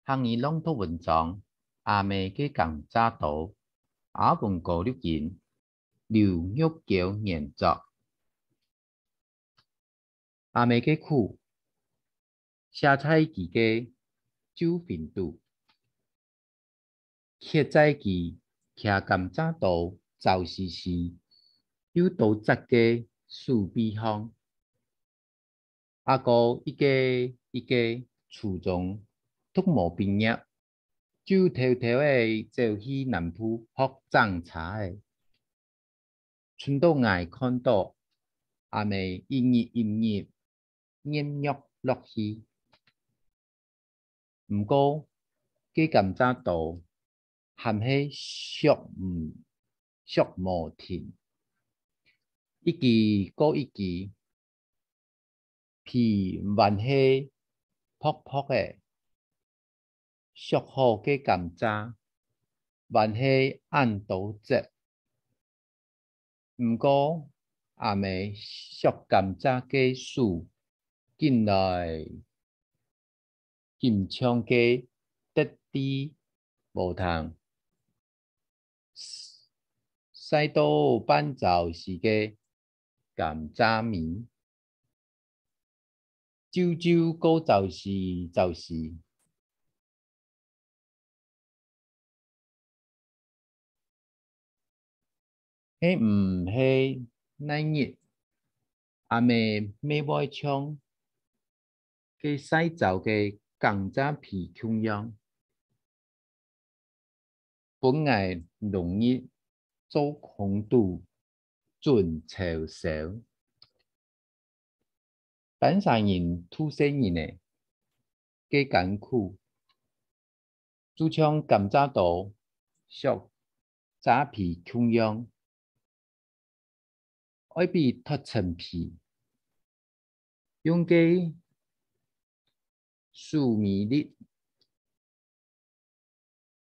汉语朗读文章，阿妹嘅讲早读，阿文高录音，刘玉桥研作。阿妹嘅苦，写菜记嘅酒品度，客在记徛甘早读，走时时，有道杂嘅树比方。阿哥一个初中读无毕业，就偷偷诶走去南浦学种茶诶。春到爱看到阿妹一日一日演育落去，毋过佢甘早读含係俗無停，一期過一期，皮還係撲撲诶，俗好嘅甘蔗還係按刀切。毋過阿妹俗甘蔗嘅樹，近來金槍嘅得地無通，使到辦造是嘅甘蔗面，朝朝過就是，迄毋係那日阿妹尾尾唱嘅洗澡嘅甘蔗皮腔樣，本來容易做空肚準潮少。本山人土生人誒，幾艱苦，就像甘蔗刀削蔗皮腔樣，愛比脫層皮，用嘅數米粒，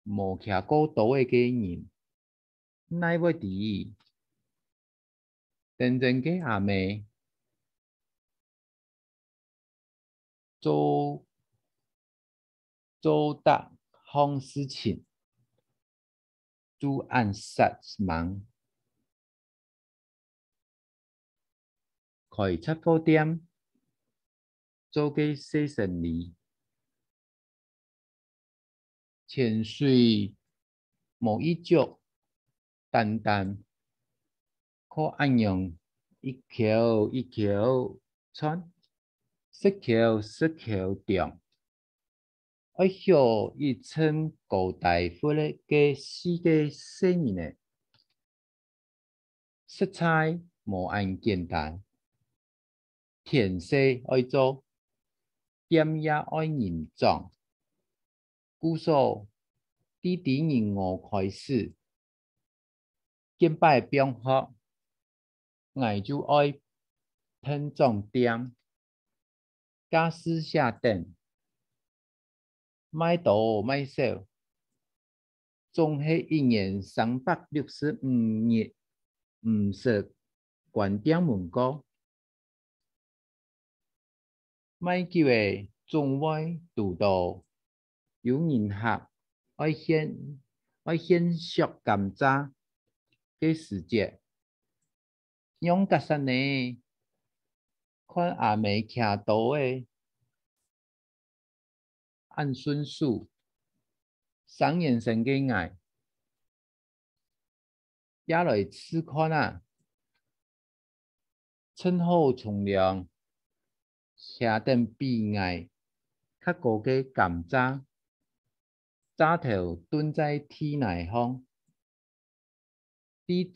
無徛過刀嘅人，乃會知真正嘅阿妹做得項事情，就按實忙。開雜貨店，做嘅小生意，潛水無一足，單可按樣一橋一橋穿，十橋十橋中，愛曉一層高大闊嘅四個生意呢，食材無按簡單。田色愛做，店也愛人裝。故所滴人我開始，見擺變學，我就愛拼裝店，家私下等，買多買少，總係一年365日，唔識關店門過。買叫嘅總會讀到有人客愛獻俗甘蔗嘅時節，用甲山呢看阿妹徛刀嘅按順序，3年生嘅愛，也來試看啊，趁好從良。下等比愛較高嘅甘蔗，早頭蹲在天內方，啲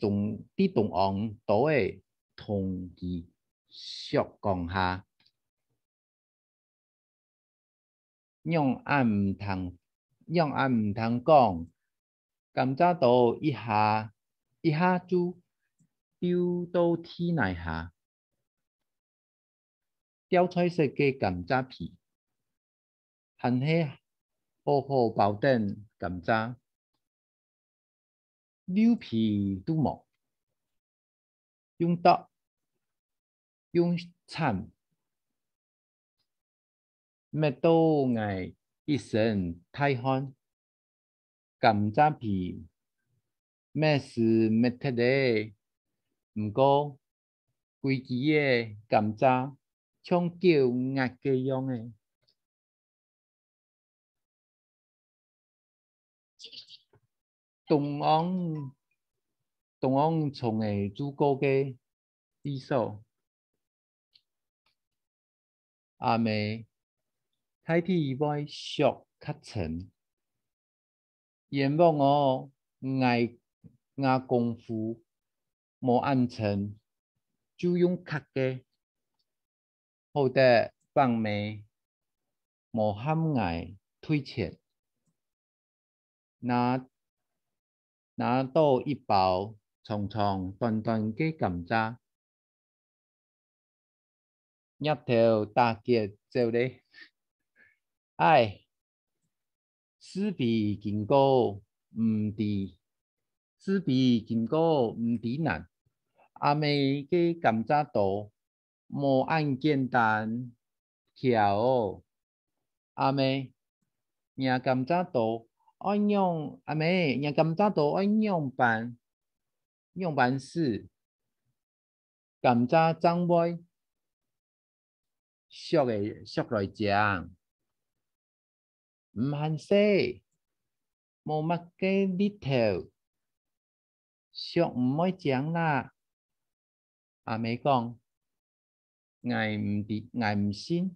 同昂倒嘅同佢削降下，讓俺唔通講，甘蔗刀一下就丟到天內下。掉菜色嘅甘蔗皮，還係好好包等甘蔗，溜皮都冇，用刀用鏟，乜都愛一身大汗，甘蔗皮咩是咩特的，毋过规支的甘蔗像叫鸭鸡样的。东昂从的主角嘅意思，阿妹太体外属较沉，阎王我牙功夫无暗沉，就用卡嘅，好得放妹无喊挨退钱，拿到一包长长短短嘅甘蔗，一条大街走咧，唉，四比经过唔抵，四比经过唔抵难，阿妹嘅甘蔗多，无按简单条哦，阿妹。nhà cầm giá tổ ở nhông à mẹ nhà cầm giá tổ ở nhông bàn sự cầm giá trăng bôi sọc rồi chàng hẳn xe một mặt cái detail sọc mỗi chàng là à mẹ con ngài xin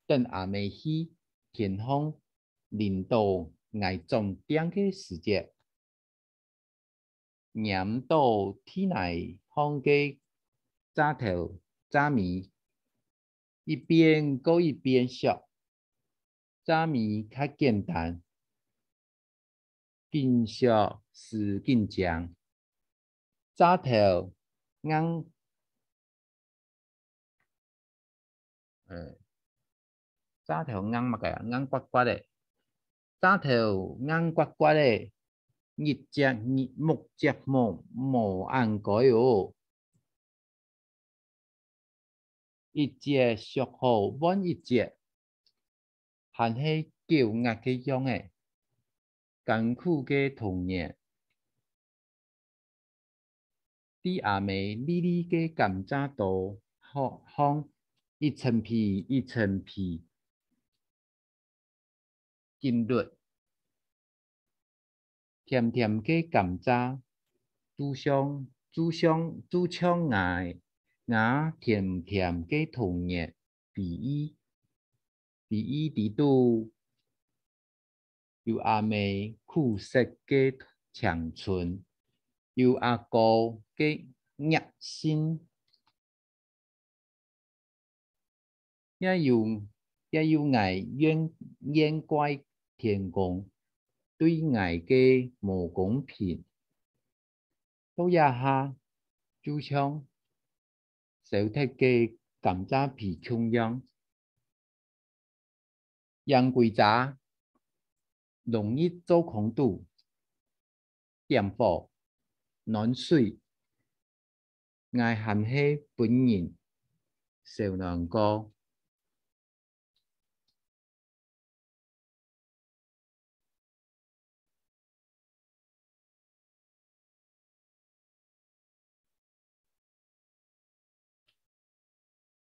等阿妹去天空领导爱重点嘅时节，念到天内方嘅扎头扎米，一边过一边笑，扎米较简单，更笑是更强，扎头硬扎头硬乜嘅硬骨骨嘅。扎头硬骨骨的，日只木只无按改哦，一只属好稳一只，还是叫压嘅样诶，艰苦嘅童年，啲阿妹粒粒嘅甘蔗多，香一层皮一层皮，金绿。甜甜嘅甘蔗，煮香甜甜嘅童年，比喻地度有阿妹苦涩嘅青春，有阿哥嘅热心，也有爱怨怪天公。對外嘅無公平，到一下就像小鐵嘅甘蔗皮窮樣，洋鬼渣容易做空肚，點火暖水，愛含係本人小兩個